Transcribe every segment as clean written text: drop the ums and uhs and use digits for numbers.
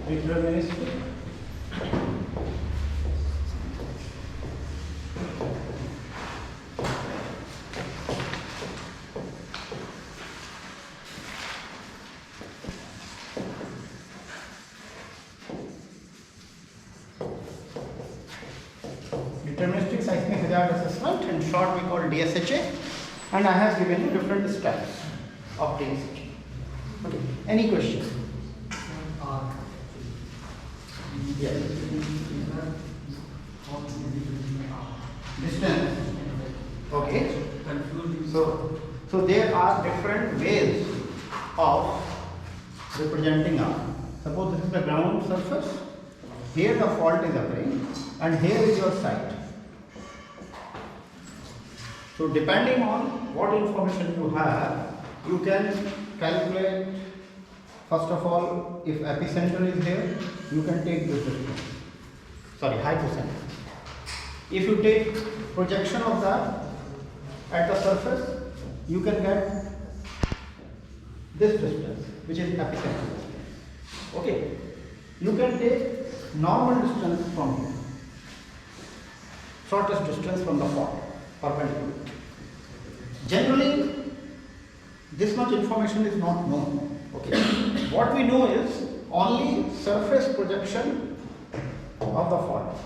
deterministic. Deterministic seismic hazard assessment, in short we call DSHA, and I have given you different steps of DSHA. Okay. Any question? Yes. Distance. Okay. So there are different ways of representing R. Suppose this is the ground surface. Here the fault is occurring, and here is your site. So depending on what information you have, you can calculate. First of all, if epicenter is here, you can take this distance. Sorry, hypocenter. If you take projection of that at the surface, you can get this distance, which is epicenter. Okay. You can take normal distance from here, shortest distance from the fault, perpendicular. Generally, this much information is not known. Okay. What we know is only surface projection of the fault.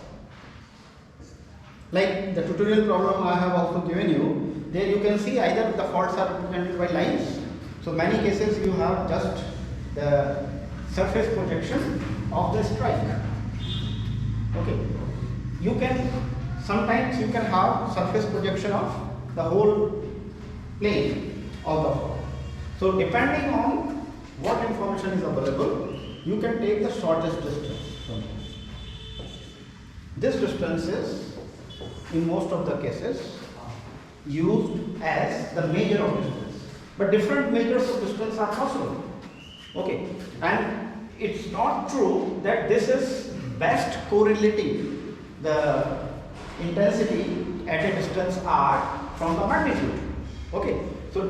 Like the tutorial problem I have also given you, there you can see either the faults are represented by lines. So many cases you have just the surface projection of the strike. Okay. Sometimes you can have surface projection of the whole plane of the fault. So depending on what information is available, you can take the shortest distance from here. This distance is, in most of the cases, used as the measure of distance. But different measures of distance are possible. Okay. And it's not true that this is best correlating the intensity at a distance r from the magnitude. Okay. So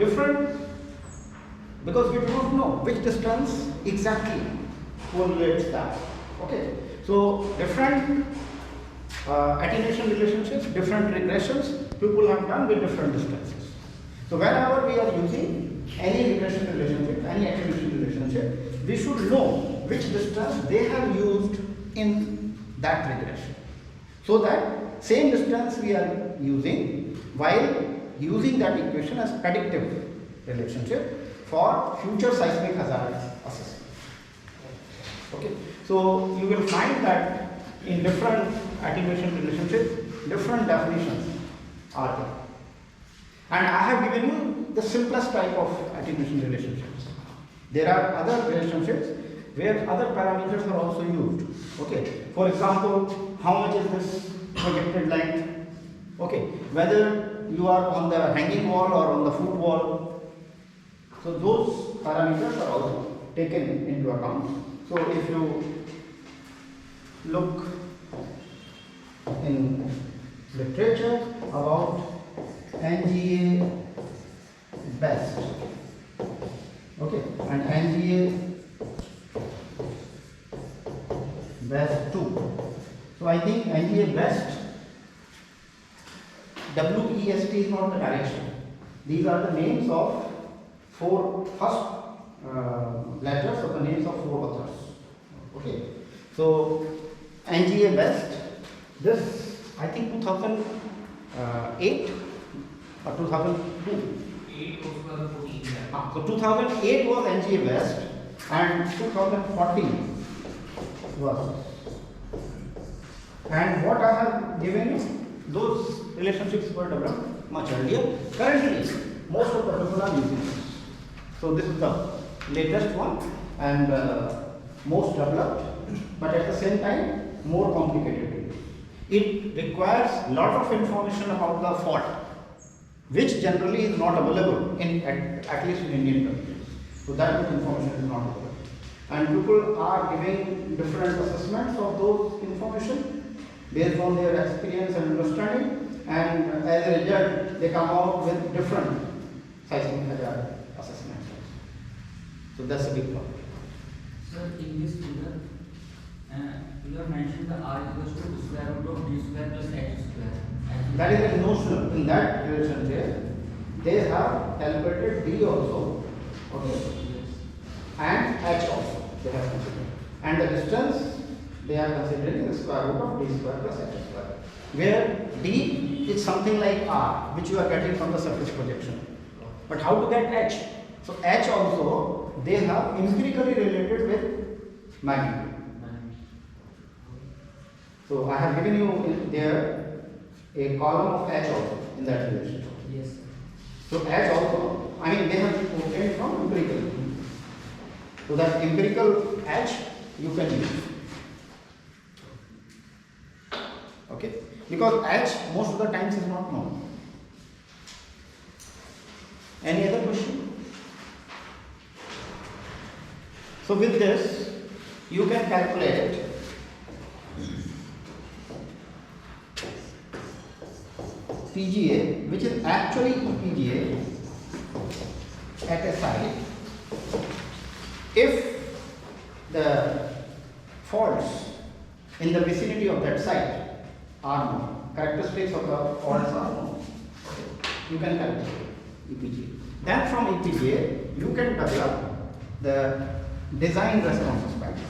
because we do not know which distance exactly correlates that. Okay. So different attenuation relationships, different regressions people have done with different distances. So whenever we are using any regression relationship, any attenuation relationship, we should know which distance they have used in that regression. So that same distance we are using while using that equation as predictive relationship for future seismic hazard assessment. Okay. So you will find that in different attenuation relationships, different definitions are there. And I have given you the simplest type of attenuation relationships. There are other relationships where other parameters are also used. Okay. For example, how much is this projected length? Okay. Whether you are on the hanging wall or on the foot wall. So those parameters are also taken into account. So if you look in literature about NGA best, okay, and NGA best 2. So I think NGA best, WEST is not the direction. These are the names of first letters of the names of 4 authors. Okay. So NGA best, this I think 2008 or 2002. 2014. So 2008 was NGA best and 2014 was. And what I have given you, those relationships were developed much earlier. Currently, most of the people are using this. So this is the latest one and most developed, but at the same time more complicated. It requires a lot of information about the fault, which generally is not available in at least in Indian countries. So that much information is not available. And people are giving different assessments of those information based on their experience and understanding, and as a result they come out with different seismic hazard assessments. So that's a big problem. Sir, in this figure, the R equals to square root of D square plus H square. That is a notional. In that relationship, they have calculated D also, okay, and H also they have considered. And the distance they are considering the square root of D square plus H square, where D is something like R, which you are getting from the surface projection. But how to get H? So H also they have empirically related with magnitude. So I have given you there a column of H also in that relationship. Yes. So H also, I mean they have obtained from empirical. So that empirical H you can use. Okay? Because H most of the times is not known. Any other question? So with this, you can calculate PGA, which is actually EPGA at a site, if the faults in the vicinity of that site are known, characteristics of the faults are known, you can calculate EPGA. Then from EPGA, you can develop the design response spectrum.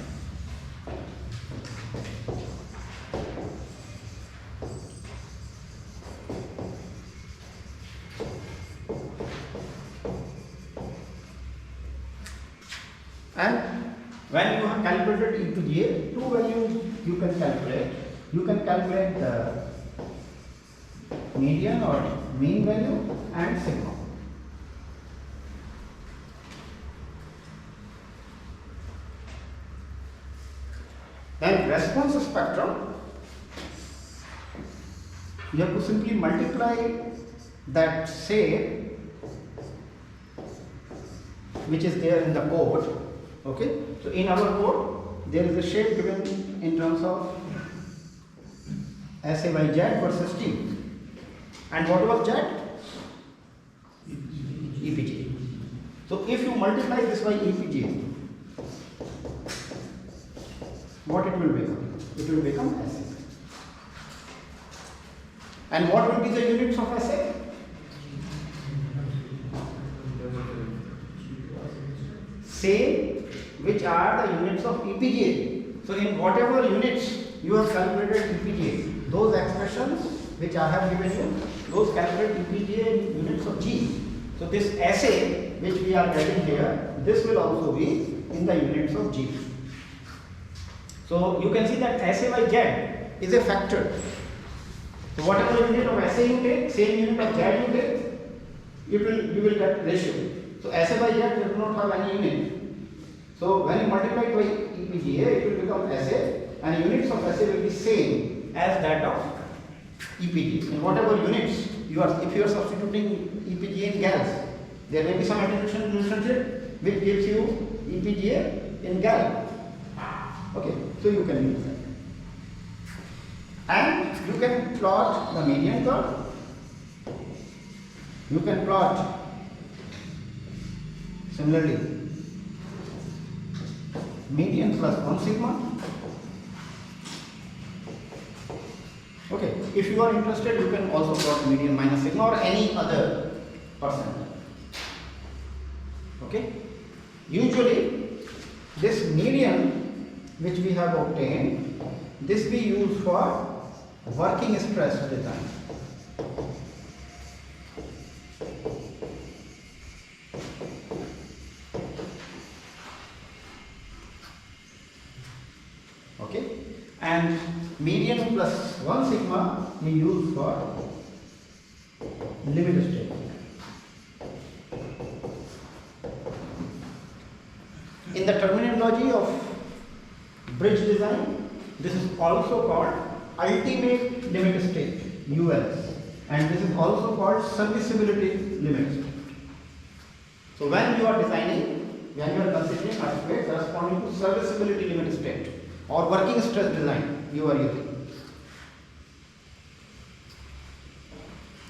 And when you have calculated EPGA, two values you can calculate. You can calculate the median or mean value and sigma. Then response spectrum, you have to simply multiply that shape which is there in the code. Okay, so in our code there is a shape given in terms of SA by Z versus T. And what was Z? EPGA. So if you multiply this by EPGA, what it will become? It will become SA. And what will be the units of SA? Same, which are the units of EPGA. So in whatever units you have calculated EPGA, those expressions which I have given you, those calculate EPGA in units of G. So this SA which we are getting here, this will also be in the units of G. So you can see that SA by Z is a factor. So whatever unit of SA you take, same unit of Z you take, you will get ratio. So SA by Z does not have any unit. So when you multiply it by EPGA, it will become SA, and units of SA will be same as that of EPGA. In whatever units you are, if you are substituting EPGA in gas, there may be some attenuation relationship which gives you EPGA in gal. Okay, so you can use that. And you can plot the median curve. You can plot similarly median plus 1 sigma. Okay, if you are interested, you can also plot median minus sigma or any other percent. Okay, usually this median which we have obtained, this we use for working stress design. Okay, and median plus 1 sigma we use for limit state. In the terminology of bridge design, this is also called ultimate limit state, ULS, and this is also called serviceability limit state. So when you are designing, when you are considering earthquake corresponding to serviceability limit state or working stress design you are using,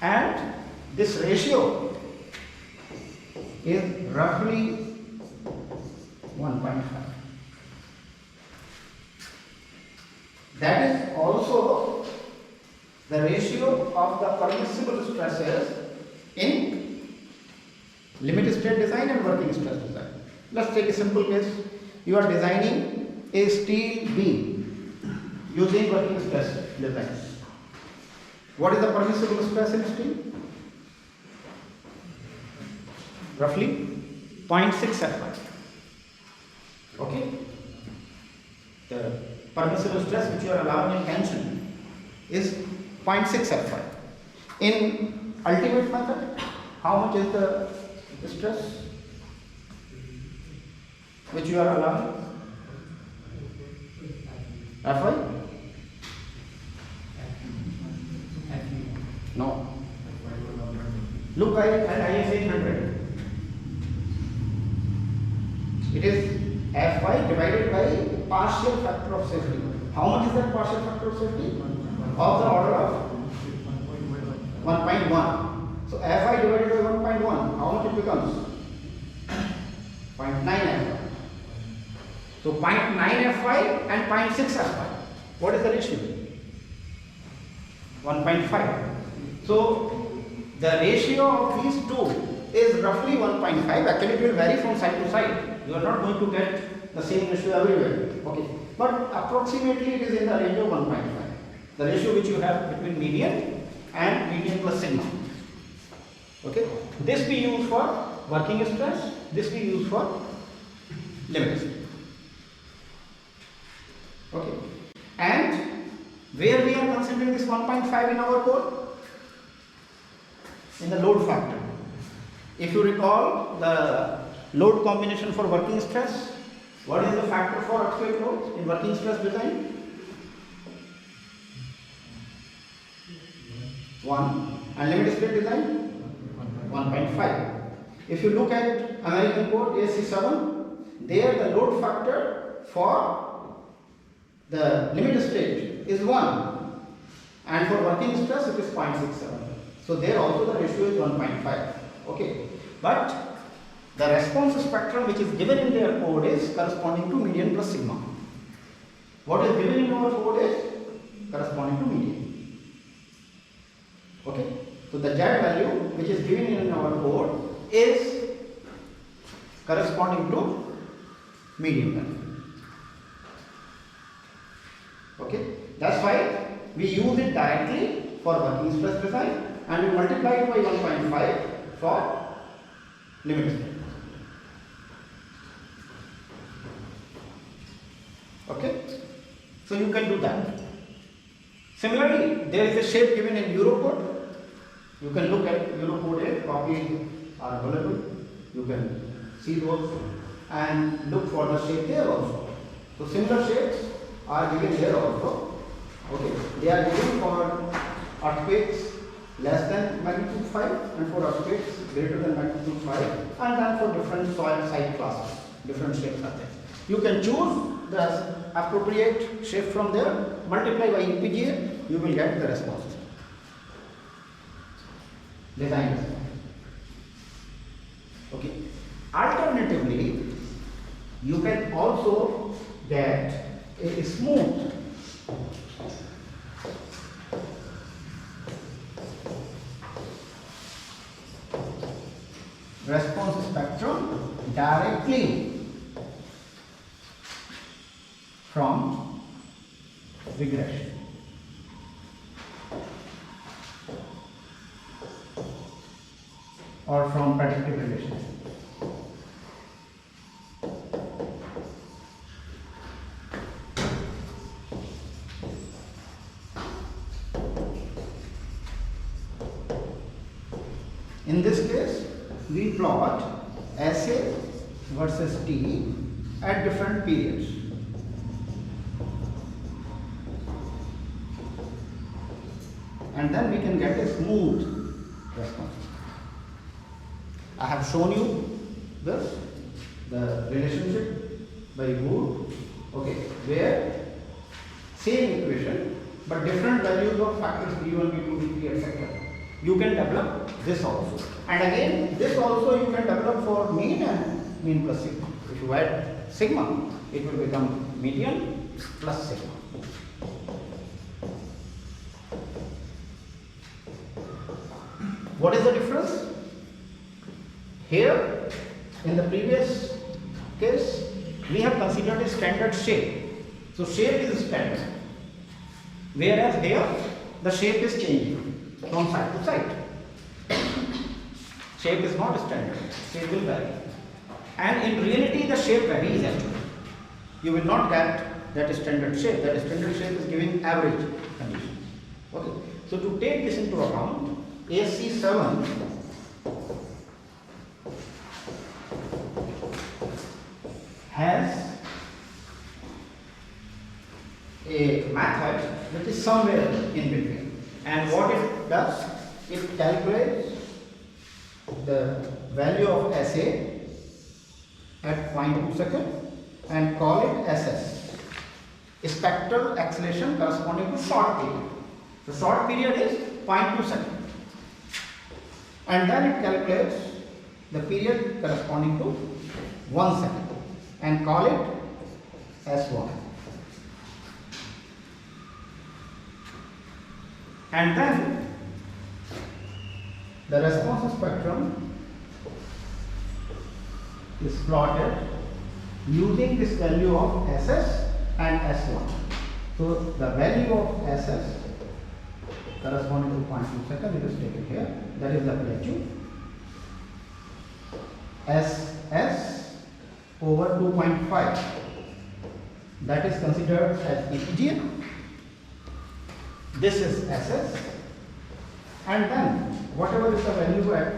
and this ratio is roughly 1.5. That is also the ratio of the permissible stresses in limit state design and working stress design. Let's take a simple case. You are designing a steel beam using working stress design. What is the permissible stress in steel? Roughly 0.6 Fy. Okay? The permissible stress which you are allowing in tension is 0.6 Fy. In ultimate method, how much is the stress which you are allowing? Fy? No. Look at IS 800. It is Fy divided by partial factor of safety. How much is that partial factor of safety? Of the order of 1.1. So Fy divided by 1.1, how much it becomes? 0.9 Fy. So 0.9 Fy and 0.6 Fy. What is the ratio? 1.5. So the ratio of these two is roughly 1.5. Actually it will vary from side to side. You are not going to get the same ratio everywhere. Okay. But approximately it is in the range of 1.5. The ratio which you have between median and median plus sigma. Okay. This we use for working stress. This we use for limit stress. Okay. And where we are considering this 1.5 in our code? In the load factor. If you recall the load combination for working stress, what is the factor for earthquake loads in working stress design? 1. And limit state design? 1.5. If you look at American code ASC 7, there the load factor for the limit state is 1, and for working stress it is 0.67. So there also the ratio is 1.5. Okay, but the response spectrum which is given in their code is corresponding to median plus sigma. What is given in our code is corresponding to median. Okay, so the Z value which is given in our code is corresponding to median value. Okay, that's why we use it directly for working stress design and we multiply it by 1.5 for limit state. Okay, so you can do that. Similarly, there is a shape given in Eurocode. You can look at Eurocode, copies are available. You can see those and look for the shape there also. So similar shapes are given here also. Okay, they are given for earthquakes less than magnitude 5 and for earthquakes greater than magnitude 5, and then for different soil site classes, different shapes are there. You can choose the appropriate shape from there, multiply by EPGA, you will get the response. Design response. Okay. Alternatively, you can also get a smooth response spectrum directly from regression. Or from predictive relationship. In this case, we plot SA versus T at different periods. And then we can get a smooth response. I have shown you this, the relationship by Wood, okay, where same equation but different values of factors B1, B2, B3, etc. You can develop this also. And again, this also you can develop for mean and mean plus sigma. If you add sigma, it will become median plus sigma. What is the difference? Here, in the previous case, we have considered a standard shape. So shape is standard. Whereas here, the shape is changing from side to side. Shape is not standard. Shape will vary. And in reality, the shape varies actually. You will not get that standard shape. That standard shape is giving average condition. Okay. So to take this into account, AC7 has a method which is somewhere in between. And what it does, it calculates the value of SA at 0.2 second and call it SS, spectral acceleration corresponding to short period. The short period is 0.2 second. And then it calculates the period corresponding to 1 second and call it S1. And then the response spectrum is plotted using this value of SS and S1. So the value of SS corresponding to 0.2 second, it is taken here, that is the value. SS over 2.5, that is considered as epigean. This is SS, and then whatever is the value at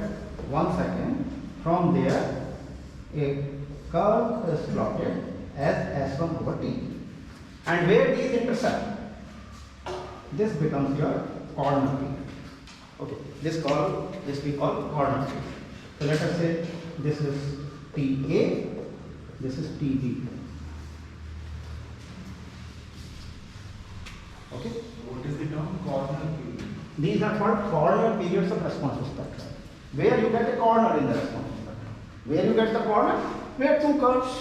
1 second, from there a curve is plotted as S1 over T. And where these intersect, this becomes your corner period. Okay, this we call corner period. So let us say this is TA, this is TB. Okay. What is the term corner period? These are called corner periods of response spectrum. Where you get a corner in the response spectrum. Where you get the corner? Where two curves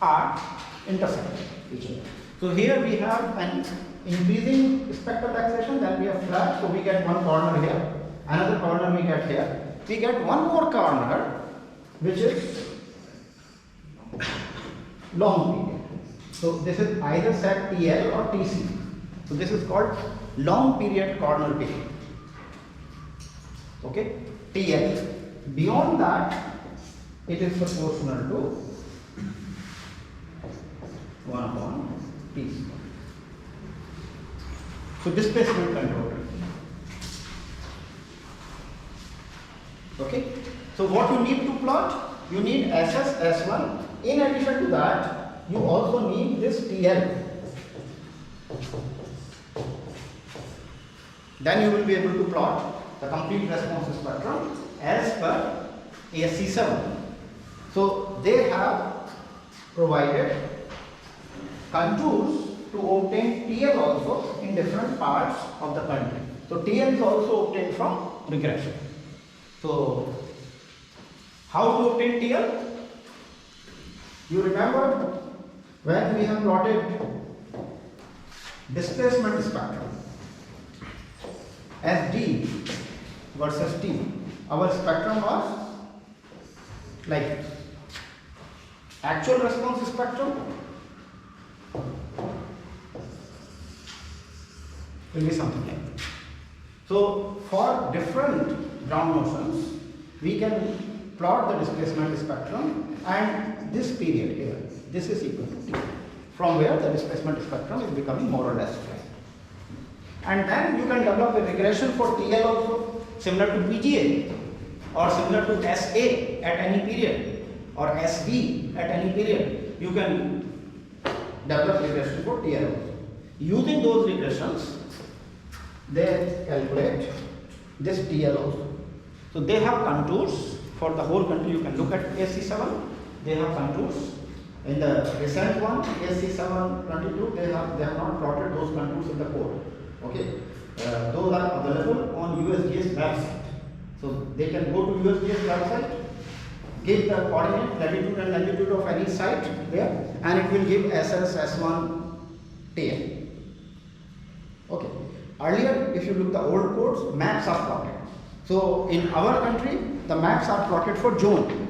are intersecting each other. So here we have an increasing spectral acceleration, then we have flat, so we get one corner here, another corner we get here. We get one more corner which is long period. So this is either set TL or TC. So this is called long period corner period. Okay, TL. Beyond that, it is proportional to 1 upon TC. So displacement control. Okay. So what you need to plot? You need SS, S1. In addition to that, you also need this TL. Then you will be able to plot the complete response spectrum as per ASC7. So they have provided contours to obtain TL also in different parts of the country. So TL is also obtained from regression. So how to obtain TL? You remember when we have plotted displacement spectrum as D versus T, our spectrum was like this. Actual response spectrum will be something like this. So for different ground motions, we can plot the displacement spectrum, and this period here, this is equal to T, from where the displacement spectrum is becoming more or less flat. And then you can develop a regression for TL also, similar to PGA or similar to SA at any period or SV at any period. You can develop regression for TL also. Using those regressions, they calculate this TL also. So they have contours for the whole country. You can look at AC7. They have contours. In the recent one, AC722, they have not plotted those contours in the code. Okay, those are available on USGS website. So they can go to USGS website, give the coordinate, latitude and longitude of any site there, and it will give SS, S1, TL. Okay. Earlier, if you look the old codes, maps are plotted. So in our country, the maps are plotted for zone.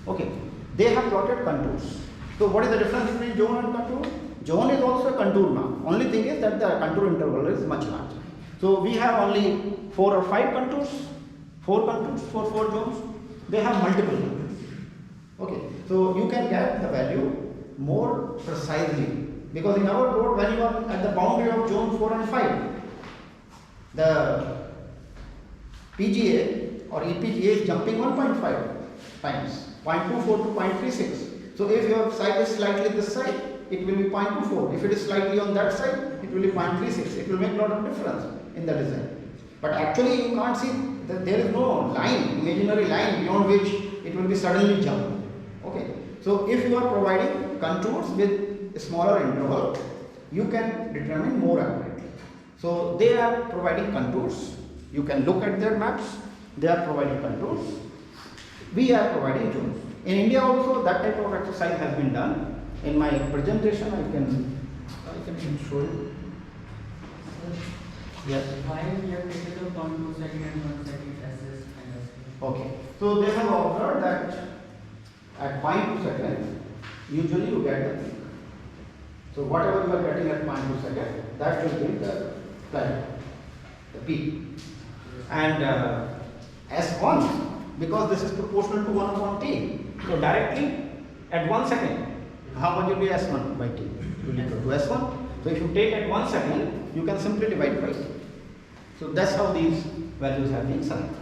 Okay. They have plotted contours. So what is the difference between zone and contour? Zone is also a contour now. Only thing is that the contour interval is much larger. So we have only 4 or 5 contours, 4 contours for 4 zones. They have multiple contours. Okay. So you can get the value more precisely, because in our code, when you are at the boundary of zone 4 and 5, the PGA or EPGA is jumping 1.5 times, 0.24 to 0.36. So if your side is slightly this side, it will be 0.24. If it is slightly on that side, it will be 0.36. It will make a lot of difference in the design. But actually you can't see that there is no line, imaginary line beyond which it will be suddenly jump. Okay. So if you are providing contours with a smaller interval, you can determine more accurately. So they are providing contours. You can look at their maps. They are providing contours. We are providing zones. In India also that type of exercise has been done. In my presentation I can show you. Yes. Why we have taken the contour setting and one setting SS and SS? Okay. So they have observed that at 0.2 seconds, usually you get the peak. So whatever you are getting at 0.2 seconds, that will be the plateau, the peak. And S1, because this is proportional to 1 upon T, so directly at 1 second, how much will be S1 by T? It will be equal to S1. So if you take at 1 second, you can simply divide by T. So that's how these values have been selected.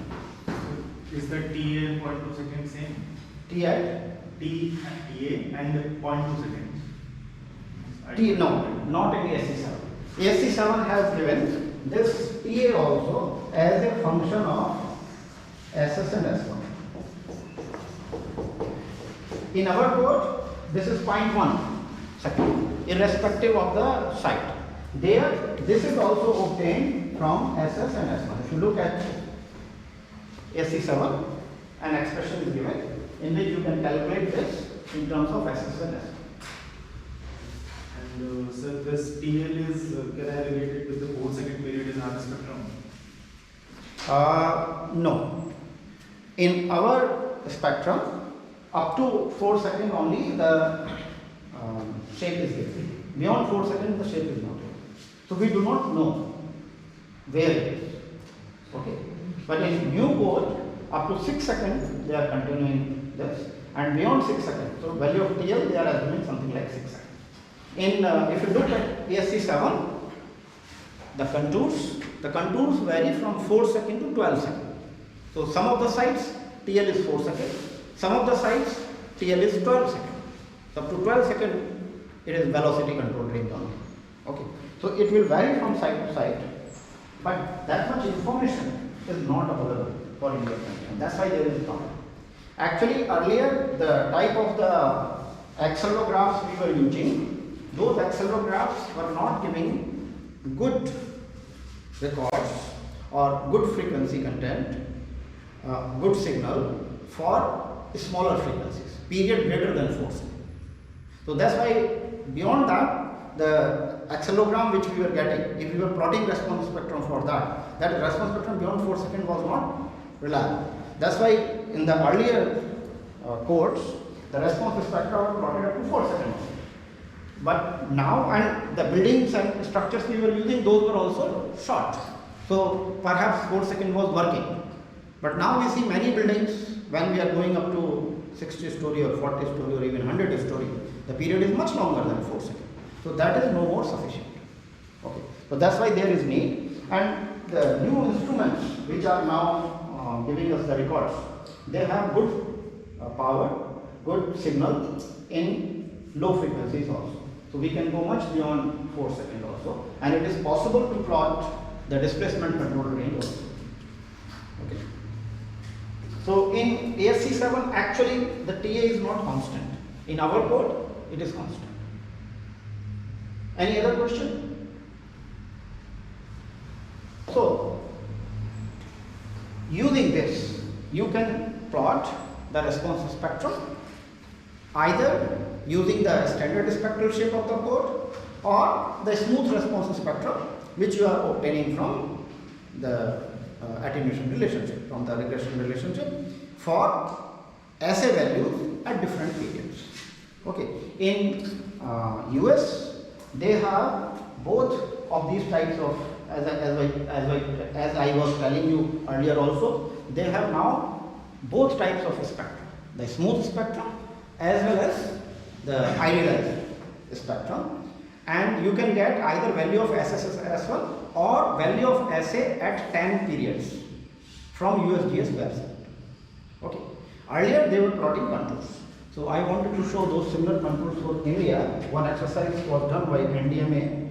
Is the TA and 0.2 seconds same? T at T TA and 0.2 seconds. T, no, not in ASC7. ASC7 has given this TA also as a function of SS and S1. In our code, this is 0.1 second, irrespective of the site. There, this is also obtained from SS and S1. If you look at ASC7, an expression is given in which you can calculate this in terms of SS and S1. And sir, this TL is can I relate it with the 4-second period in our spectrum? No. In our spectrum, up to 4 seconds only the shape is given. Beyond 4 seconds the shape is not given. So we do not know where it is. Okay. But in new code, up to 6 seconds they are continuing this, and beyond 6 seconds, so value of TL they are assuming something like 6 seconds. In if you look at ASC7, the contours vary from 4 seconds to 12 seconds. So some of the sites TL is 4 seconds, some of the sites TL is 12 seconds. So up to 12 seconds it is velocity control range only. Okay. So it will vary from site to site, but that much information is not available for Indian country, and that's why there is a problem. Actually earlier the type of the accelerographs we were using, those accelerographs were not giving good records or good frequency content, good signal for smaller frequencies, period greater than 4 seconds. So that's why beyond that, the accelerogram which we were getting, if we were plotting response spectrum for that response spectrum beyond 4 seconds was not reliable. That's why in the earlier codes, the response spectra were plotted up to 4 seconds. But now, and the buildings and structures we were using, those were also short. So perhaps 4 seconds was working. But now we see many buildings, when we are going up to 60 story or 40 story or even 100 story, the period is much longer than 4 seconds. So that is no more sufficient. Okay. So that's why there is need, and the new instruments which are now giving us the records, they have good power, good signal in low frequencies also. So we can go much beyond 4 seconds also, and it is possible to plot the displacement control range also. Okay. So in ASC7 actually the TA is not constant. In our code it is constant. Any other question? So using this you can plot the response spectrum either using the standard spectral shape of the port or the smooth response spectrum which you are obtaining from the attenuation relationship, from the regression relationship for assay values at different periods. Okay, in US they have both of these types of, as I was telling you earlier also, they have now both types of spectrum, the smooth spectrum as well as the idealized spectrum, and you can get either value of SSS1 or value of assay at 10 periods from USGS website. Okay. Earlier they were plotting contours. So I wanted to show those similar contours for India. One exercise was done by NDMA.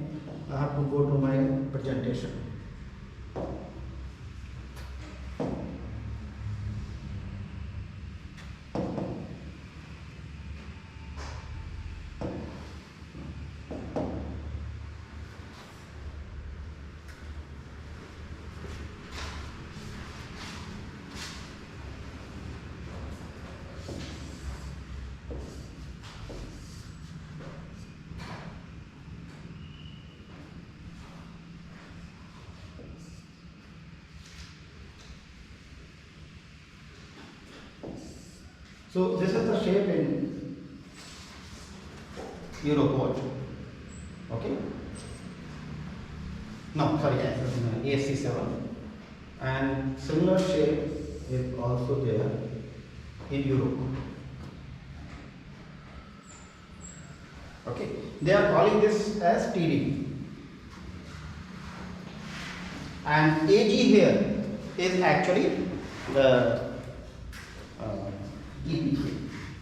I have to go to my presentation. So this is the shape in Europol. Okay. No, sorry, ASC7. And similar shape is also there in Europe. Okay. They are calling this as TD. And AG here is actually the EPGA.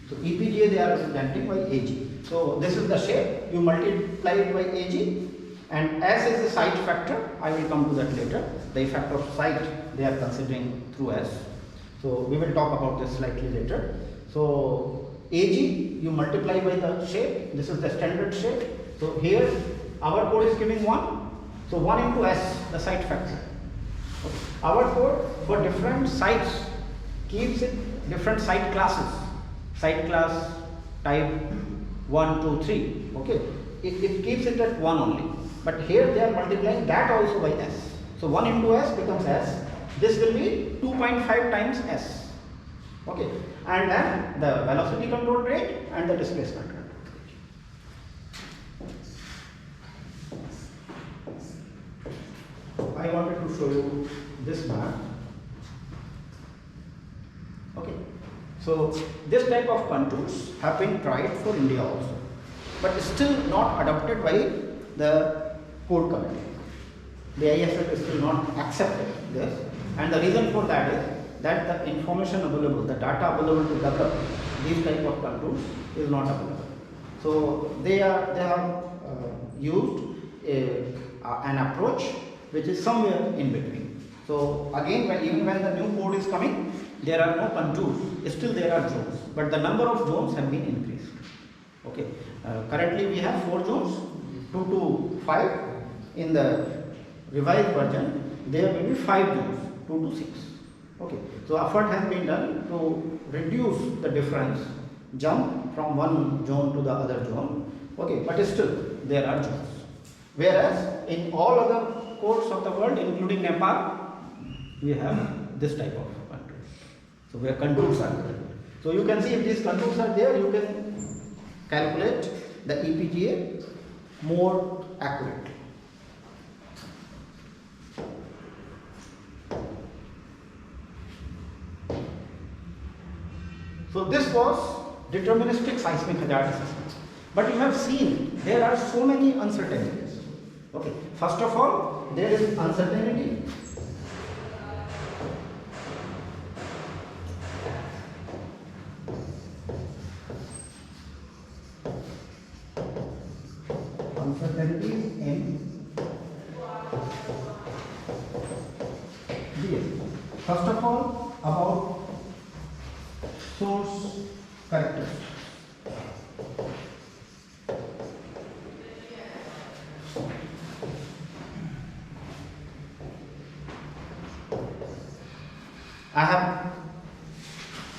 So EPGA they are representing by AG. So this is the shape, you multiply it by AG, and S is the site factor. I will come to that later. The effect of site they are considering through S. So we will talk about this slightly later. So AG you multiply by the shape. This is the standard shape. So here our code is giving 1. So 1 into S, the site factor. Okay. Our code for different sites keeps it different site classes. Site class type 1, 2, 3. Okay. It keeps it at 1 only. But here they are multiplying that also by S. So 1 into S becomes S. This will be 2.5 times S. Okay. And then the velocity control rate and the displacement control rate. I wanted to show you this map. Okay. So this type of contours have been tried for India also, but still not adopted by the code committee. The ISF is still not accepted this, and the reason for that is that the information available, the data available to develop these type of contours is not available. So they have used an approach which is somewhere in between. So again, even when the new code is coming, there are no contours, still there are zones, but the number of zones have been increased. Okay. Currently we have 4 zones, 2 to 5. In the revised version, there will be 5 zones, 2 to 6. Okay. So effort has been done to reduce the difference, jump from one zone to the other zone. Okay, but still there are zones. Whereas in all other codes of the world, including Nepal, we have this type of contours. So where contours are there. So you can see if these contours are there, you can calculate the EPGA more accurately. So this was deterministic seismic hazard assessment. But you have seen there are so many uncertainties. Okay. First of all, there is uncertainty. Uncertainties in DSP. First of all, about source characteristics. I have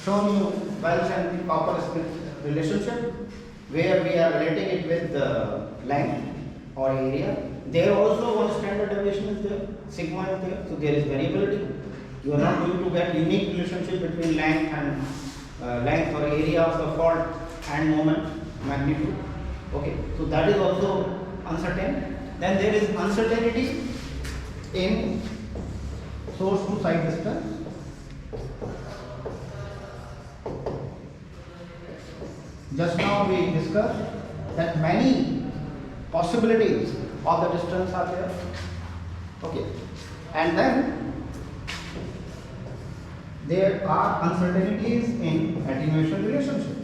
shown you Welsh and copper relationship, where we are relating it with the length or area. There also one standard deviation is there, sigma is there, so there is variability. You are not going to get unique relationship between length and length or area of the fault and moment magnitude. Okay, so that is also uncertain. Then there is uncertainty in source to site distance. Just now we discussed that many possibilities of the distance are there. Okay, and then there are uncertainties in attenuation relationships.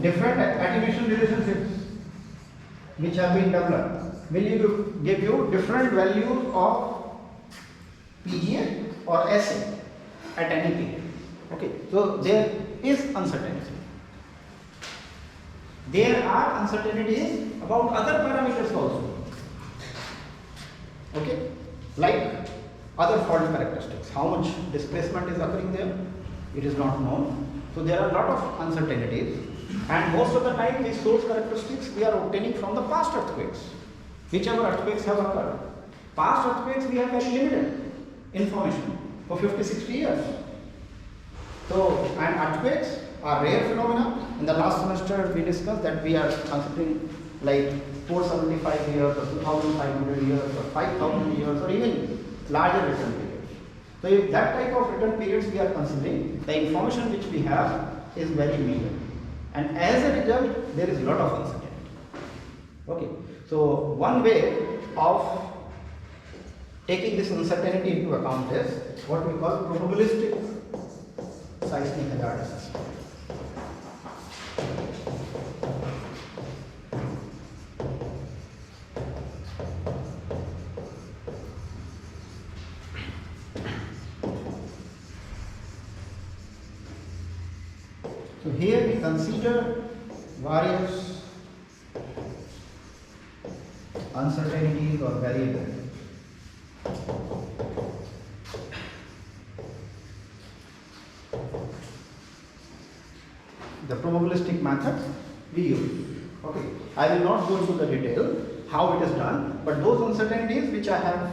Different attenuation relationships which have been developed will give you different values of PGA or SA at any period. Okay, so there is uncertainty. There are uncertainties about other parameters also. Okay, like other fault characteristics. How much displacement is occurring there? It is not known. So there are a lot of uncertainties, and most of the time these source characteristics we are obtaining from the past earthquakes, whichever earthquakes have occurred. Past earthquakes we have very limited information for 50-60 years. So, and earthquakes are rare phenomena. In the last semester we discussed that we are considering like 475 years or 2500 years or 5000 years or even larger return periods. So if that type of return periods we are considering, the information which we have is very meager, and as a result there is a lot of uncertainty. Okay, so one way of taking this uncertainty into account is what we call probabilistic seismic hazard assessment. So here we consider various uncertainties or variables. The probabilistic method we use. Okay, I will not go into the detail how it is done, but those uncertainties which I have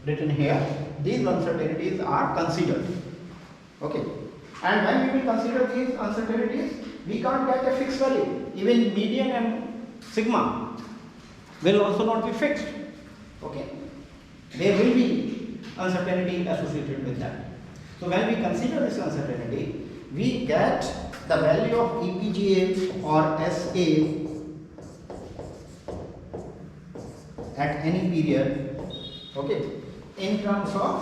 written here, these uncertainties are considered. Okay, and when we will consider these uncertainties, we can't get a fixed value. Even median and sigma will also not be fixed. Okay, there will be uncertainty associated with that. So when we consider this uncertainty, we get the value of EPGA or SA at any period, okay, in terms of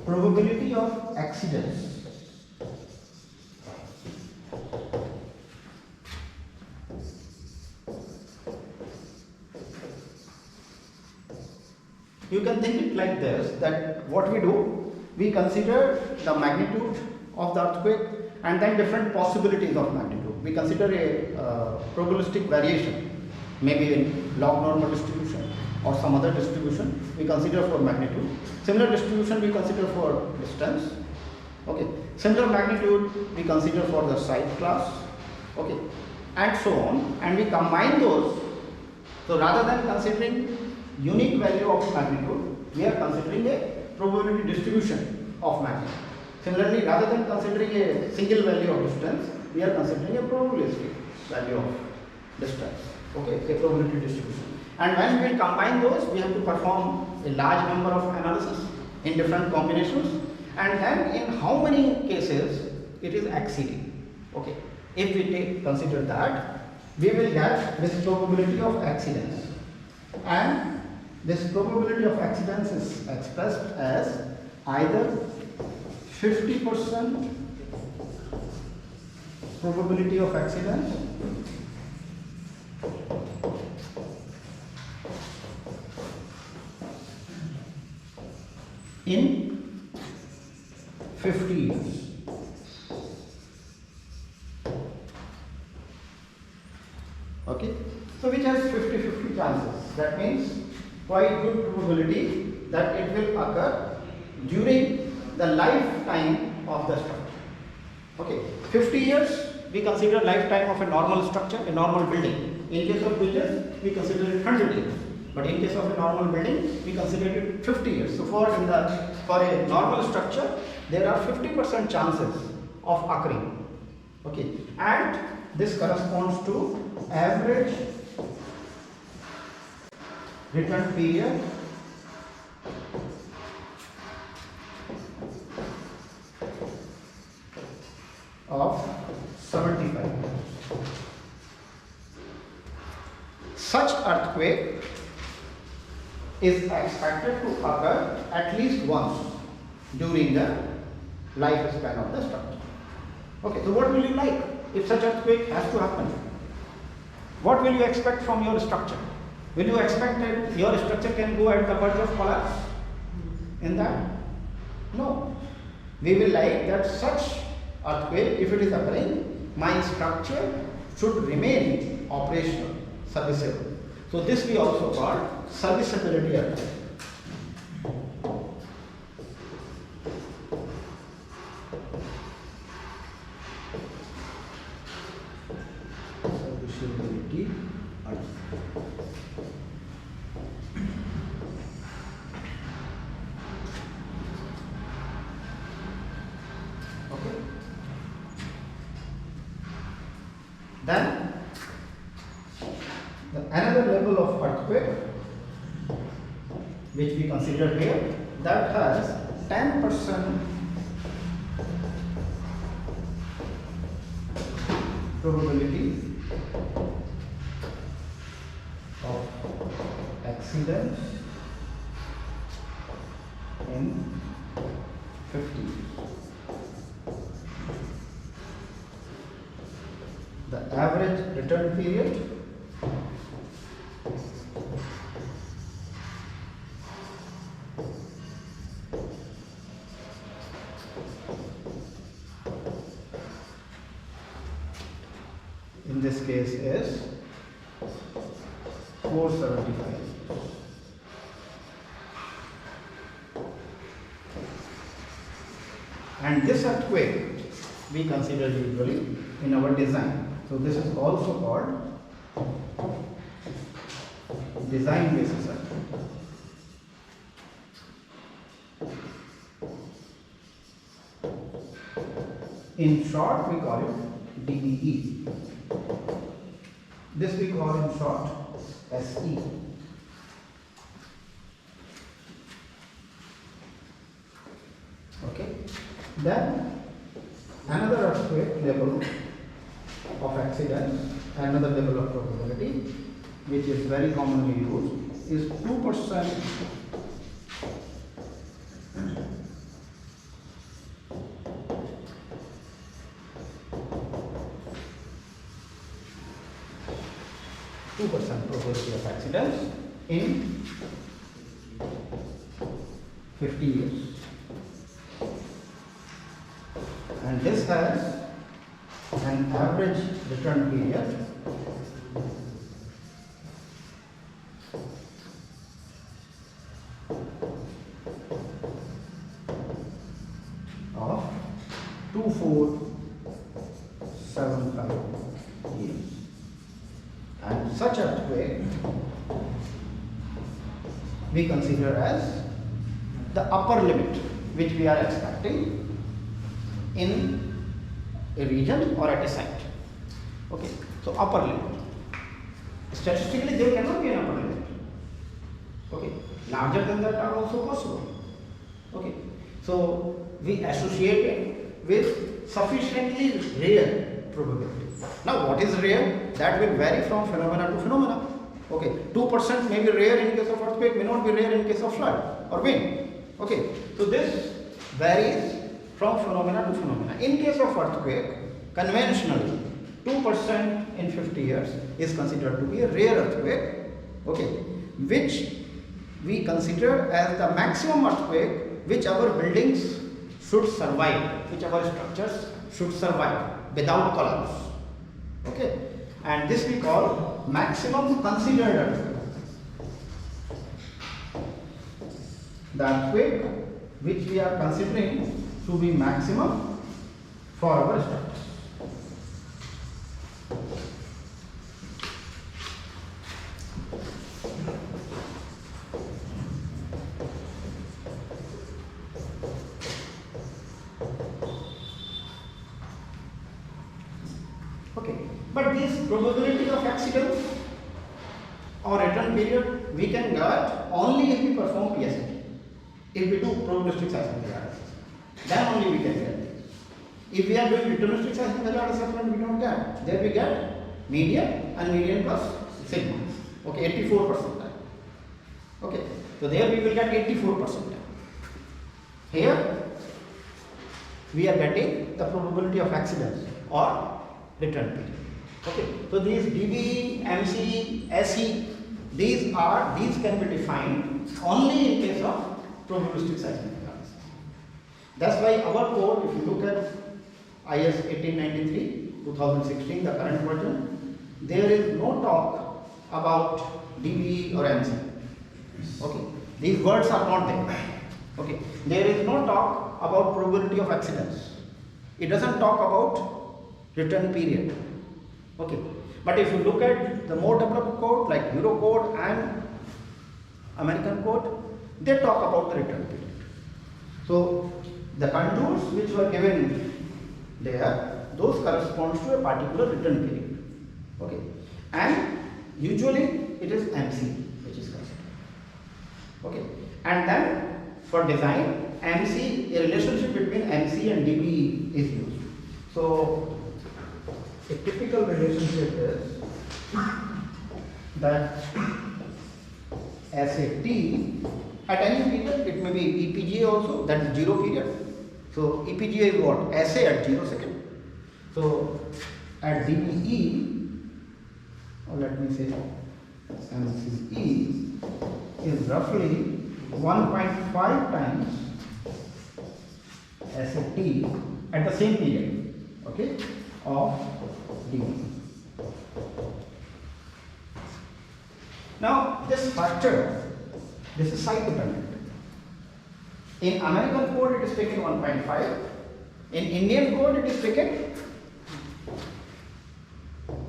probability of accidents. You can think it like this, that what we do, we consider the magnitude of the earthquake and then different possibilities of magnitude. We consider a probabilistic variation, maybe in log normal distribution or some other distribution we consider for magnitude. Similar distribution we consider for distance. Okay, similar magnitude we consider for the site class. Okay, and so on, and we combine those. So rather than considering unique value of magnitude, we are considering a probability distribution of magnitude. Similarly, rather than considering a single value of distance, we are considering a probabilistic value of distance. Okay, a probability distribution. And when we combine those, we have to perform a large number of analysis in different combinations, and then in how many cases it is exceeding. Okay, if we consider that, we will get this probability of accidents, and this probability of accidents is expressed as either 50% probability of accidents in 50 years. Okay, so which has 50-50 chances. That means quite good probability that it will occur during the lifetime of the structure. Okay, 50 years we consider lifetime of a normal structure, a normal building. In case of bridges, we consider it 100 years. But in case of a normal building, we consider it 50 years. So for a normal structure, there are 50% chances of occurring. Okay, and this corresponds to average return period of 75 years. Such earthquake is expected to occur at least once during the lifespan of the structure. Okay, so what will you like if such earthquake has to happen? What will you expect from your structure? Will you expect that your structure can go at the verge of collapse in that? No. We will like that such earthquake, if it is occurring, my structure should remain operational, serviceable. So this we also call serviceability earthquake. Serviceability earthquake. Okay. Then another level of earthquake which we consider here, that has 10% probability of accident in 50 years. The average return period in this case is 475. And this earthquake we consider usually in our design. So this is also called design basis earthquake. In short, we call it DBE. This we call in short SE. Okay. Then another earthquake level of accident, another level of probability, which is very commonly used, is 2% probability of accidents in 50 years. And this has an average return period of 2475 years. And such earthquake we consider as the upper limit which we are expecting in a region or at a site. Okay, so upper limit. Statistically, there cannot be an upper limit. Okay, larger than that are also possible. Okay, so we associate it with sufficiently rare probability. Now, what is rare? That will vary from phenomena to phenomena. Okay, 2% may be rare in case of earthquake, may not be rare in case of flood or wind. Okay, so this varies from phenomena to phenomena. In case of earthquake, conventionally, 2% in 50 years is considered to be a rare earthquake, okay, which we consider as the maximum earthquake which our buildings should survive, which our structures should survive without collapse. Okay, and this we call maximum considered earthquake. the earthquake which we are considering to be maximum for our structure. Okay, but this probability of accident or return period we can get only if we perform PSAT. If we do probabilistic seismic analysis, then only we can get this. If we are doing deterministic seismic assessment, we don't get. There we get median and median plus sigma. Okay, 84 percentile. Okay, so there we will get 84 percentile. Here we are getting the probability of accidents or return period. Okay, so these DB, MC, SE, these can be defined only in case of probabilistic seismic analysis. That's why our code, if you look at IS 1893 2016, the current version, there is no talk about DB or MC. Okay, these words are not there. Okay, there is no talk about probability of accidents. It doesn't talk about return period. Okay, but if you look at the more developed code like Euro code and American code, they talk about the return period. So the contours which were given there, those corresponds to a particular return period. Okay, and usually it is MC which is considered. Okay, and then for design, MC, a relationship between MC and DB is used. So a typical relationship is that SAT at any period, it may be EPGA also, that is 0 period. So EPGA is what? SA at 0 second. So at DBE, or let me say MCE, is roughly 1.5 times SAT at the same period, okay, of DB. Now this factor, this is site dependent. In American code it is taken 1.5, in Indian code it is taken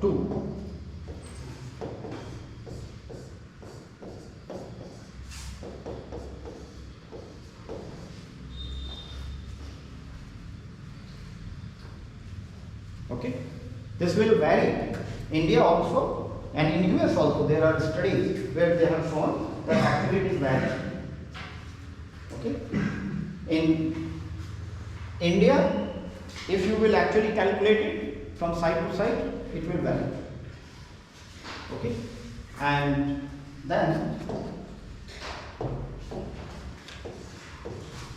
2. Okay, this will vary. India also and in US also there are studies where they have shown that activities vary. Okay, in India, if you will actually calculate it from site to site, it will vary. Okay, and then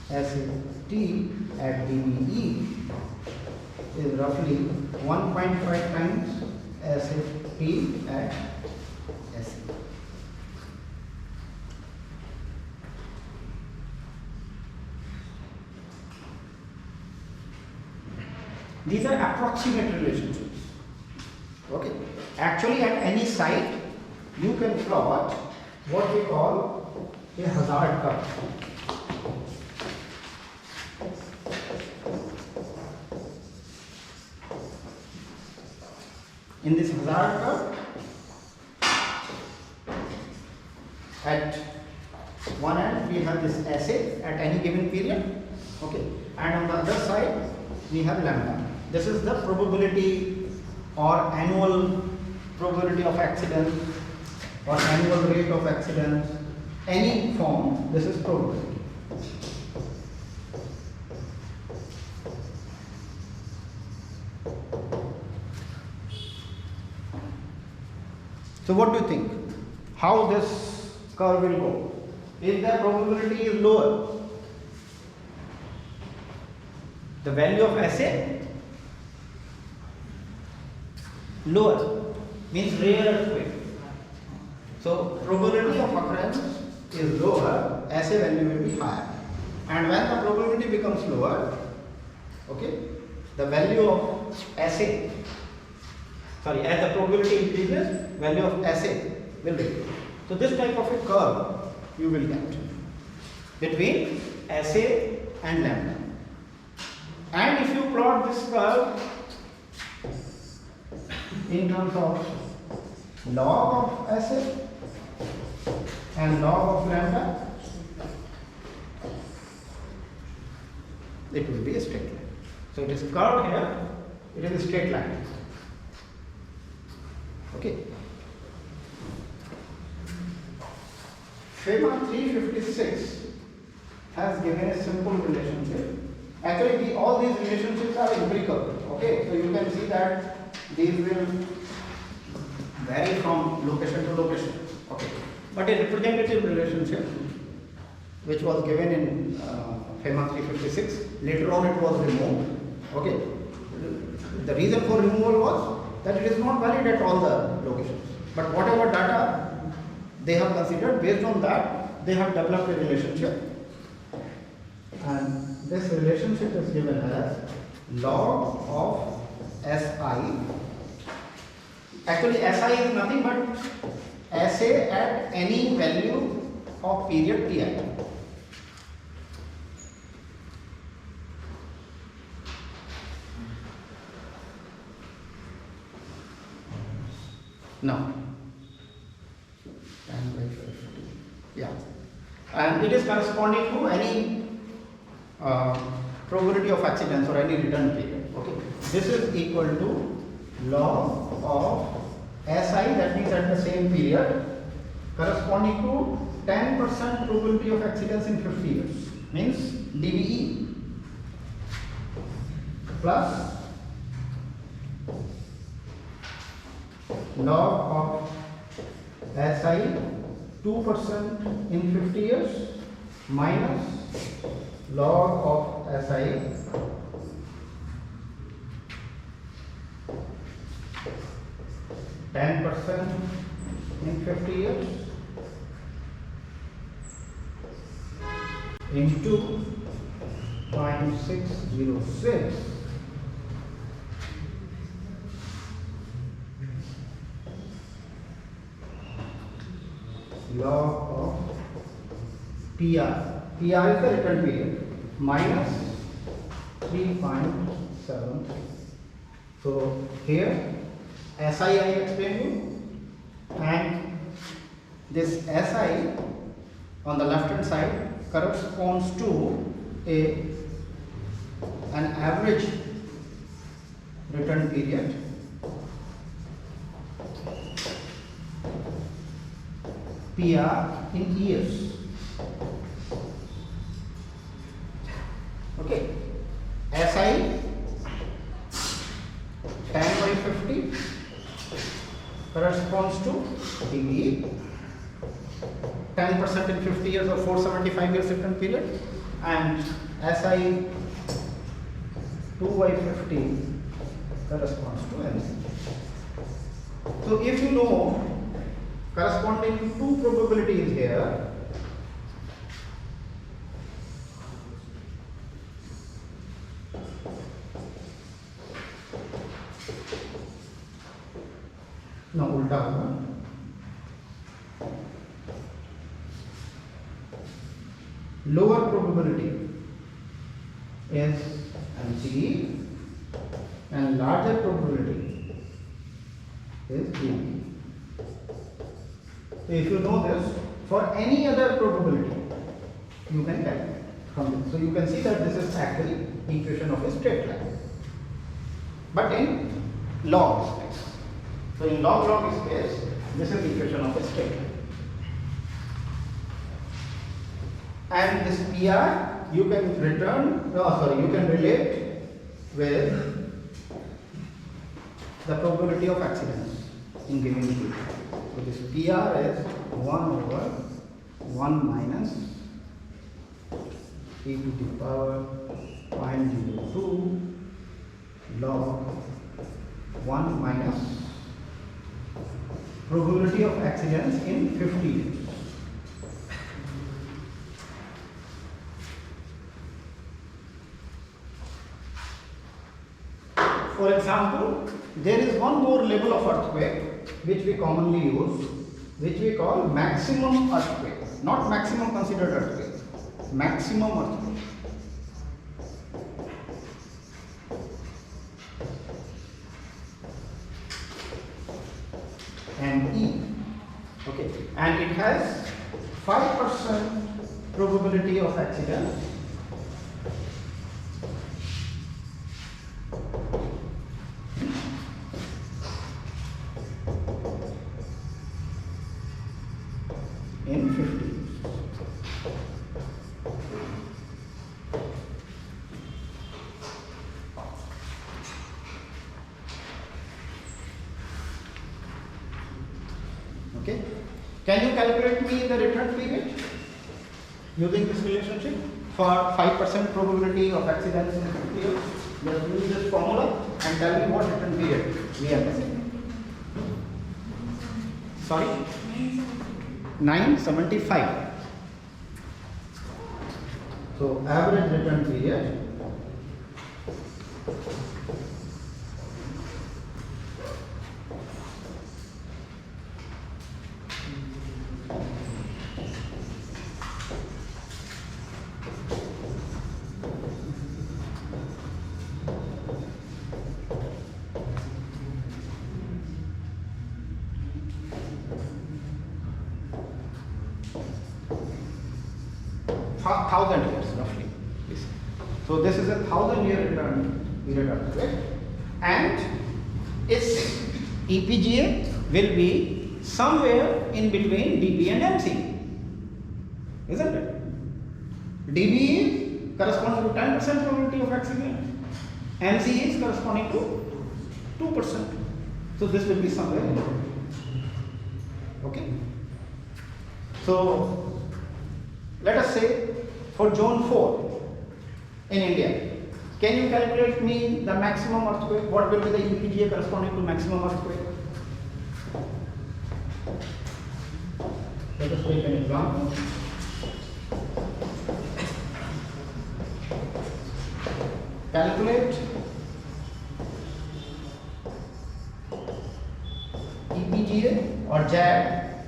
SAT at DBE is roughly 1.5 times SAT at SE. These are approximate relationships. Okay. Actually, at any site, you can plot what we call a hazard curve. In this hazard curve, at one end we have this assay at any given period, okay, and on the other side we have lambda. This is the probability or annual probability of accident or annual rate of accidents, any form, this is probability. So what do you think? How this curve will go? If the probability is lower, the value of assay lower means rare earthquake. So probability of occurrence is lower, assay value will be higher. And when the probability becomes lower, okay, the value of assay, as the probability increases, value of assay will decrease. So this type of a curve you will get. between SA and lambda. And if you plot this curve in terms of log of SA and log of lambda, it will be a straight line. So it is curved here, it is a straight line. Okay. Figure 356 has given a simple relationship. Actually, all these relationships are empirical. Okay, so you can see that these will vary from location to location. Okay, but a representative relationship which was given in FEMA 356, later on it was removed. Okay, the reason for removal was that it is not valid at all the locations. But whatever data they have considered, based on that, they have developed a relationship. And this relationship is given as log of SI. Actually, SI is nothing but SA at any value of period Ti. Now, 10 by 50. Yeah, and it is corresponding to any probability of accidents or any return period. Okay, this is equal to log of SI, that means at the same period, corresponding to 10% probability of accidents in 50 years, means DBE, plus log of SI 2% in 50 years minus log of SI 10% in 50 years into 0.606 log of PR. PR is the return period minus 3.7. So here SI I explained you, and this SI on the left hand side corresponds to an average return period PR in years. Okay, SI 10 by 50 corresponds to DBE, 10% in 50 years or 475 years return period, and SI 2 by 50 corresponds to NC. So if you know corresponding to two probabilities here, no, ulta hoga, lower probability is NCE and larger probability is DBE. So if you know this, for any other probability, you can calculate from this. So you can see that this is actually equation of a straight line, but in log space. So in log space, this is equation of a straight line. And this PR you can you can relate with the probability of accidents in given period. So this PR is 1 over 1 minus e to the power 0.02 log 1 minus probability of accidents in 50 years. For example, there is one more level of earthquake which we commonly use, which we call maximum earthquake, not maximum considered earthquake, maximum earthquake. ME. Okay, and it has 5% probability of accident. In 50 years. Okay. Can you calculate me the return period using this relationship for 5% probability of accidents in 50 years? Just use this formula and tell me what return period we are missing. Sorry? 975. So average return period thousand years roughly. So this is a 1,000-year return period earthquake, and its EPGA will be somewhere in between DB and MC, isn't it? DB is corresponding to 10% probability of accident, MC is corresponding to 2%. So this will be somewhere in between. Okay. So let us say for zone 4 in India, can you calculate me the maximum earthquake? What will be the EPGA corresponding to maximum earthquake? Let us take an example. Calculate EPGA or JAD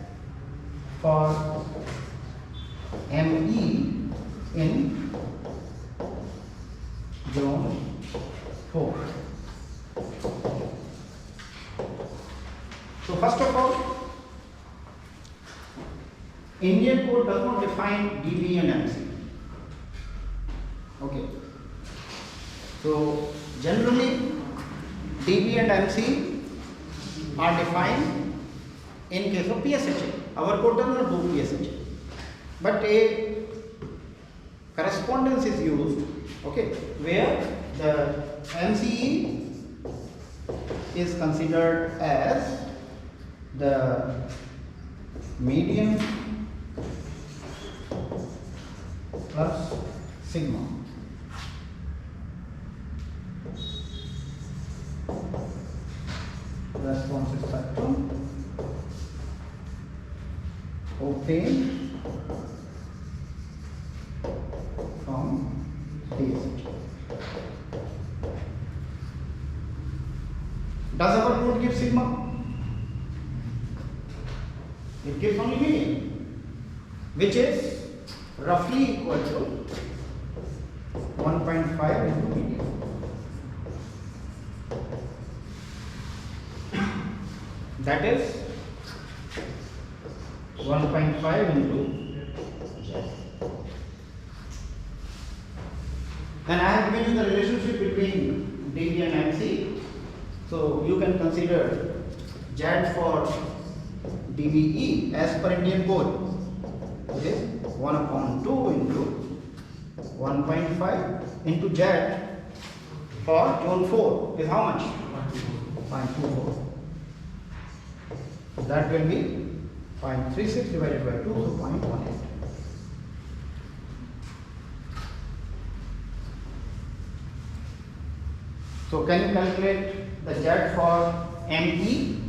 for ME in zone 4. So first of all, Indian code does not define DB and MC. Okay. So generally DB and MC are defined in case of PSHA. Our code does not do PSHA. But a correspondence is used, okay, where the MCE is considered as the median plus sigma. Response spectrum obtained from PSHA. Does our code give sigma? It gives only median, which is roughly equal to 1.5 into median. That is 1.5 into Z. And I have given you the relationship between DB and MC. So you can consider Z for DBE as per Indian code. It is 1/2 into 1.5 into Z for zone 4 is how much? 0.24. That will be 0.36 divided by 2, so 0.18. So can you calculate the Z for ME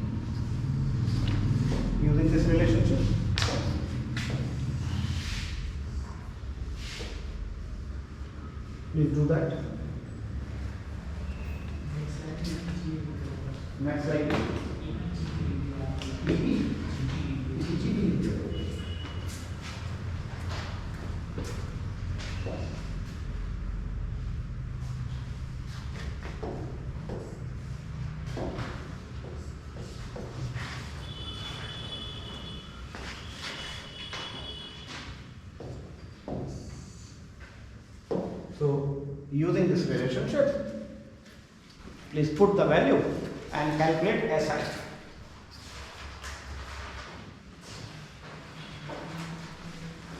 using this relationship? Please do that. Next slide. EP. So using this relationship, please put the value and calculate SI.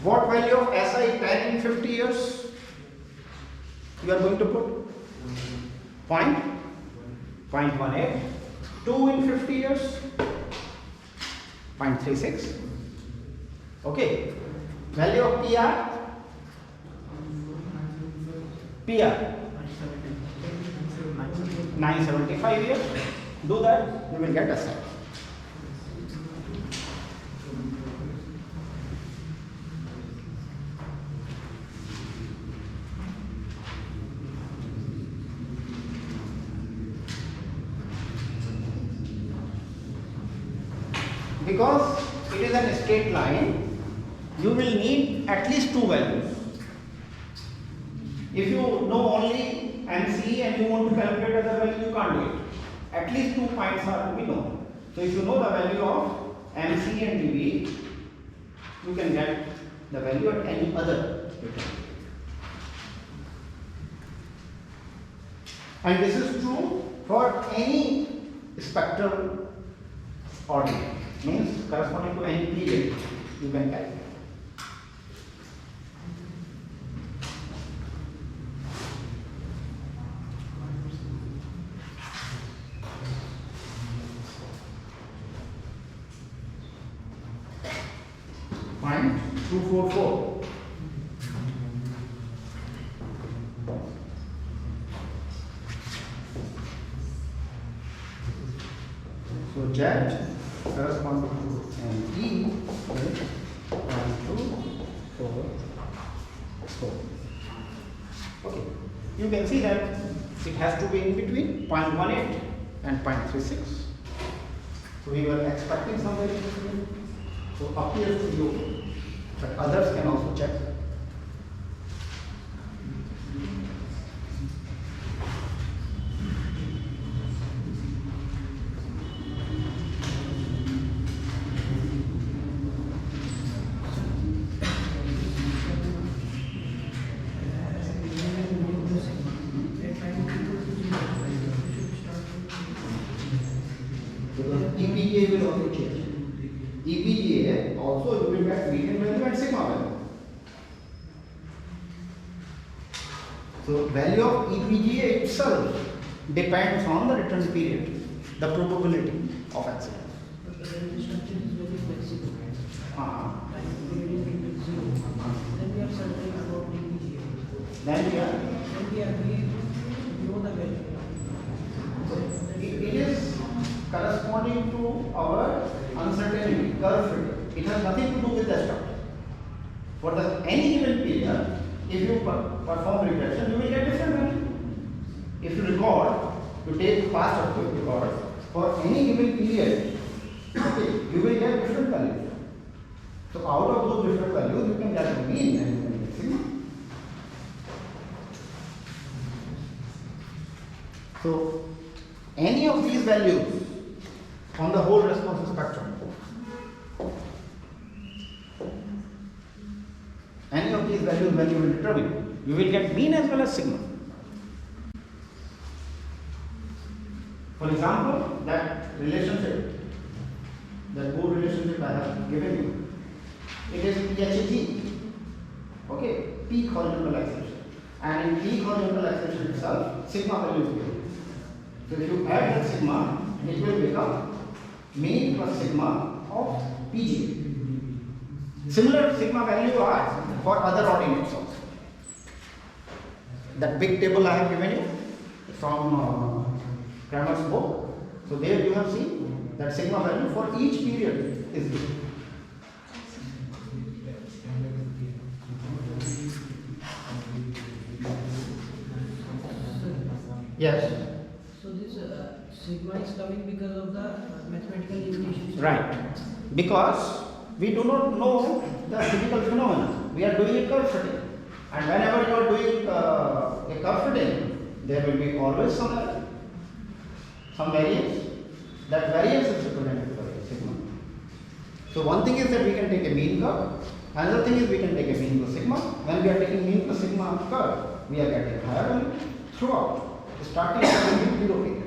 What value of SI 10 in 50 years you are going to put? 0.18. 2 in 50 years? 0.36. Okay. Value of PR? PR? 975 years. Do that, you will get SI. Because it is a straight line, you will need at least two values. If you know only MC and you want to calculate other value, you can't do it. At least 2 points are to be known. So if you know the value of MC and dB, you can get the value at any other return. And this is true for any spectral ordinate. Means corresponding to any period you can calculate. Fine, 244. So Z corresponding to an E is 1, 2, 4, 4. Okay, you can see that it has to be in between 0.18 and 0.36. So we were expecting somewhere in between. So appears to you, but others can also check. EPA will also change. EPA also you will get median value and sigma value. So value of EPGA itself depends on the return period, the probability of accident. But the structure is very flexible. Then we are certain about EPGA. Then we know the value. it is corresponding to our uncertainty curve fit. It has nothing to do with the structure. For any given period, if you perform regression, you will get different value. If you record, you take past earthquake records for any given period, okay, you will get different values. So out of those different values, you can get the mean and you can get sigma. So any of these values on the whole response spectrum, any of these values when you will determine, you will get mean as well as sigma. For example, that relationship, that good relationship I have given you, it is PHG, okay, peak horizontal acceleration, and in peak horizontal acceleration itself, sigma value is given. So if you add that sigma, it will become mean plus sigma of PG. Similar sigma value are for other ordinates also. That big table I have given you from Kramer's book. So there you have seen that sigma value for each period is given. Yes. So this sigma is coming because of the mathematical limitations. Right. Because we do not know the physical phenomena. We are doing a curve fitting. And whenever you are doing a curve fitting, there will be always some variance. That variance is represented by sigma. So one thing is that we can take a mean curve. Another thing is we can take a mean plus sigma. When we are taking mean plus sigma curve, we are getting higher value throughout, starting from the 0 period.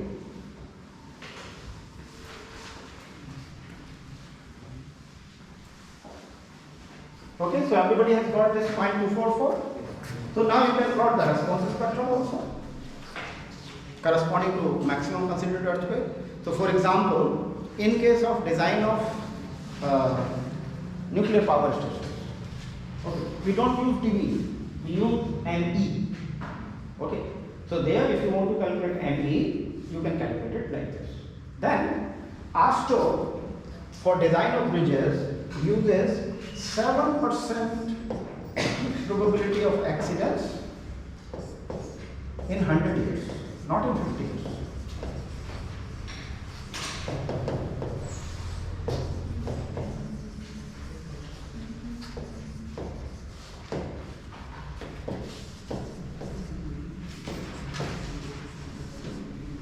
Okay, so everybody has got this 0.244. So now you can plot the response spectrum also, corresponding to maximum concentrated earthquake. So for example, in case of design of nuclear power stations, okay, we don't use dB, we use ME. Okay, so there if you want to calculate ME, you can calculate it like this. Then ASTO for design of bridges uses 7% probability of accidents in 100 years, not in 50 years.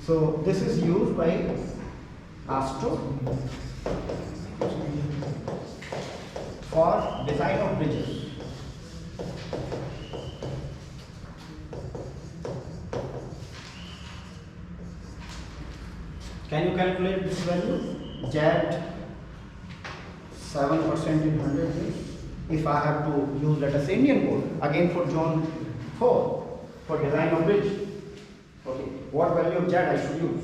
So this is used by ASTRO for design of bridges. Can you calculate this value? Z 7% in 100 years. If I have to use, let us say, Indian code again for zone 4 for design of bridge. Okay, what value of Z I should use?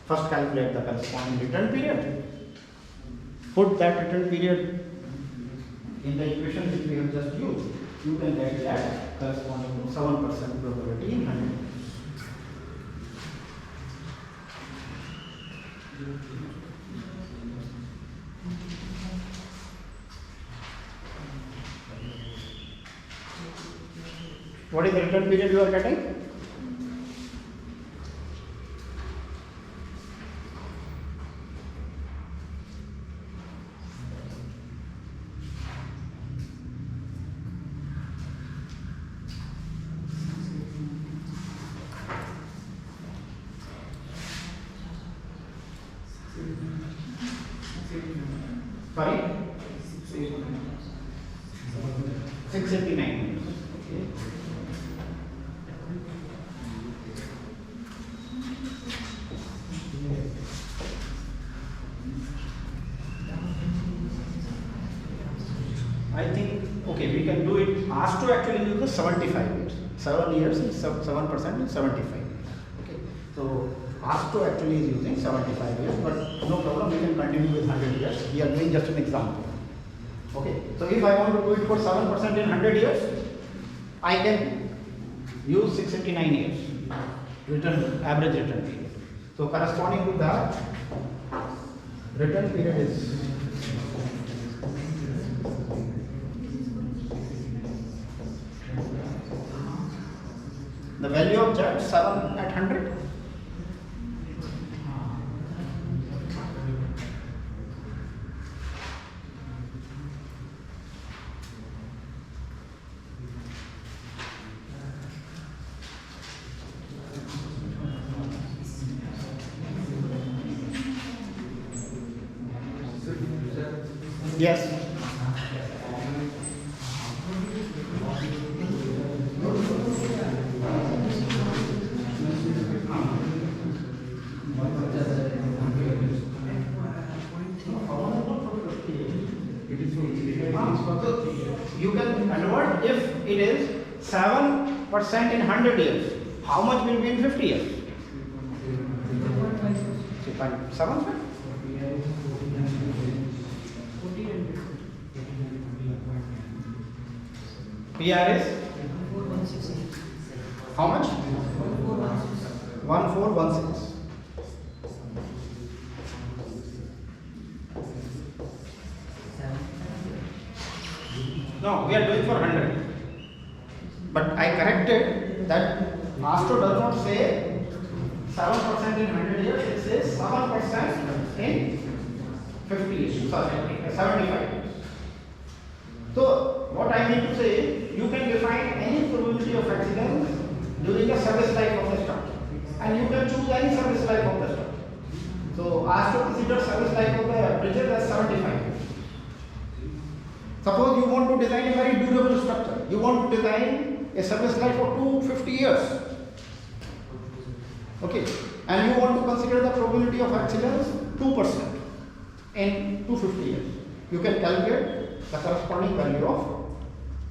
First calculate the corresponding return period. Put that return period in the equation which we have just used. You can get that corresponding to 7% probability in 100 years. What is the return period you are getting? Sorry? 689. Okay. I think, okay, we can do it. ASTRO actually uses 75 years. 7 years is 7% is 75 years. Okay. So ASTRO actually is using 75 years, but no problem, we can continue with 100 years. We are doing just an example. Okay. So if I want to do it for 7% in 100 years, I can use 689 years average return period. So corresponding to that, return period is the value of Z 7 at 100. Yes. You can convert if it is 7% in 100 years. How much will be in 50 years? 7? PR is how much? 1416. No, we are doing for 100. But I corrected that ASTRO does not say 7% in 100 years, it says 7% in 50 years, sorry, 75 years. So what I mean to say, you can define any probability of accident during the service life of the structure, and you can choose any service life of the structure. So ask to consider service life of the bridges as 75 years. Suppose you want to design a very durable structure. You want to design a service life of 250 years. Okay, and you want to consider the probability of accidents 2% in 250 years. You can calculate the corresponding value of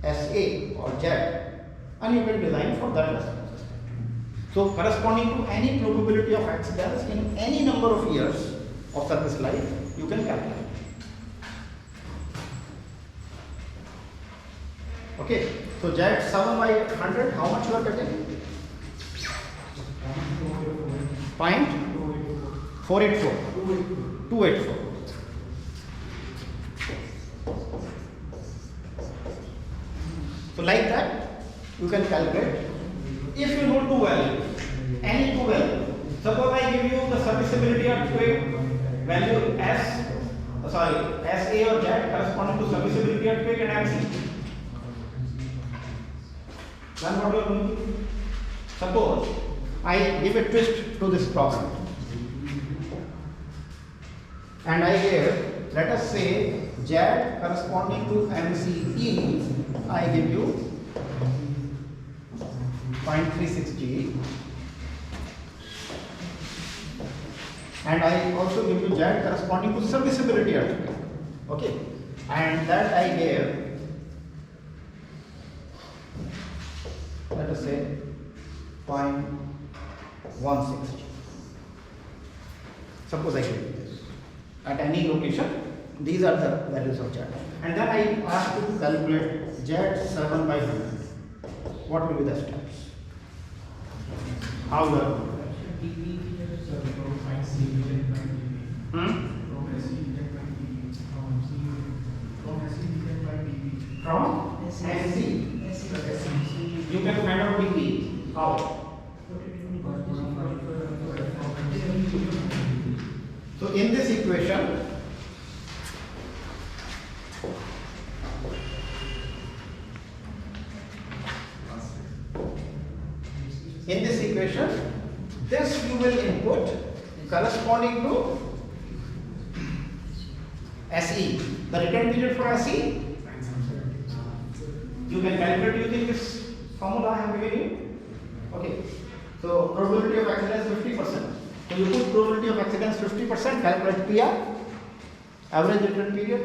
SA or Z, and you can design for that response system. So corresponding to any probability of accidents in any number of years of service life, you can calculate. Okay, so Z 7 by 100, how much you are getting? 0.484. 284. So like that, you can calculate. If you know two values, any two values, suppose I give you the serviceability earthquake value SA or Z corresponding to serviceability earthquake and MC. Then what you are doing? Suppose I give a twist to this problem, and I give, let us say, Z corresponding to MCE, I give you 0.36 G, and I also give you Z corresponding to serviceability earthquake. Okay, and that I gave, let us say, 0.16 G. Suppose I give you this at any location. These are the values of Z, and then I ask you to calculate Z 7 by 100. What will be the steps? How the from NC you can find out dp. How? So in this equation, this you will input corresponding to SE. The return period for SE, you can calculate using this formula I have given you. Okay. So probability of accidents 50%. So you put probability of accidents 50%, calculate PR, average return period.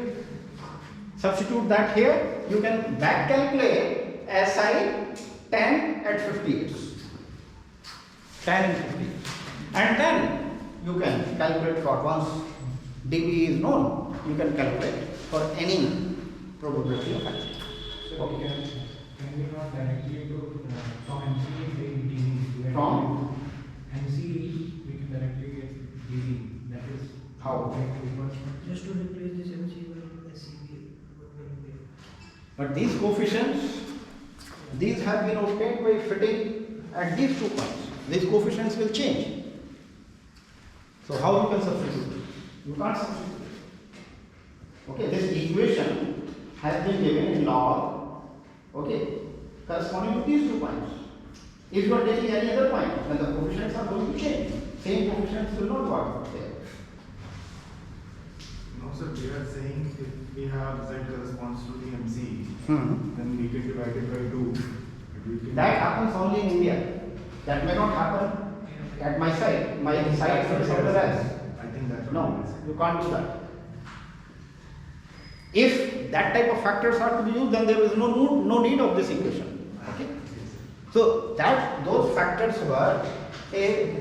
Substitute that here. You can back calculate SI 10 at 50 years. 10 and 50. And then you can calculate for once dB is known, you can calculate for any probability of accident. So okay. Can we not directly do from MCE take dB? From MCE we can directly get dB. That is how? Just to replace this MC with SCB. But these coefficients, these have been obtained by fitting at these 2 points. These coefficients will change. So how you can substitute? You can't substitute. Okay, this equation has been given in log, okay, corresponding to these 2 points. If you are taking any other point, then the coefficients are going to change. Same coefficients will not work there. No, sir, we are saying if we have Z corresponds to the MC, then we can divide it by 2. That happens only in India. That may not happen at my site. My site is somewhere else. I think that's what No, you can't do that. If that type of factors are to be used, then there is no need of this equation. Okay. So that those factors were a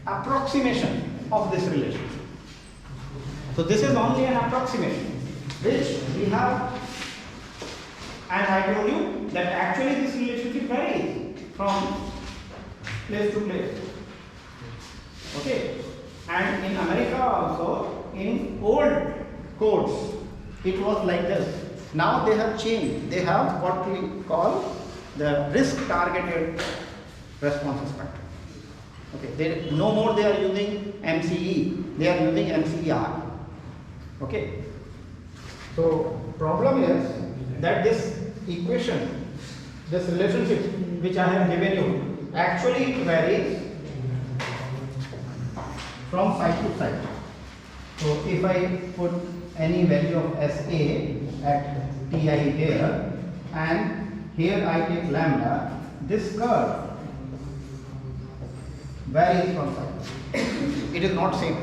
approximation of this relationship. So this is only an approximation, which we have, and I told you that actually this relationship varies from place to place. Okay. And in America also, in old codes, it was like this. Now they have changed. They have what we call the risk targeted response spectrum. Okay, no more they are using MCE, they are using MCER. Okay. So problem is that this equation, this relationship which I have given you, actually it varies from side to side. So if I put any value of SA at Ti here, and here I take lambda, this curve varies from side. It is not same.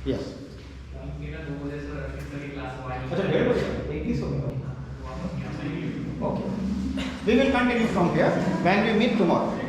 Yes. अच्छा डेढ़ बजे 21 हो गया. Okay. We will continue from here when we meet tomorrow.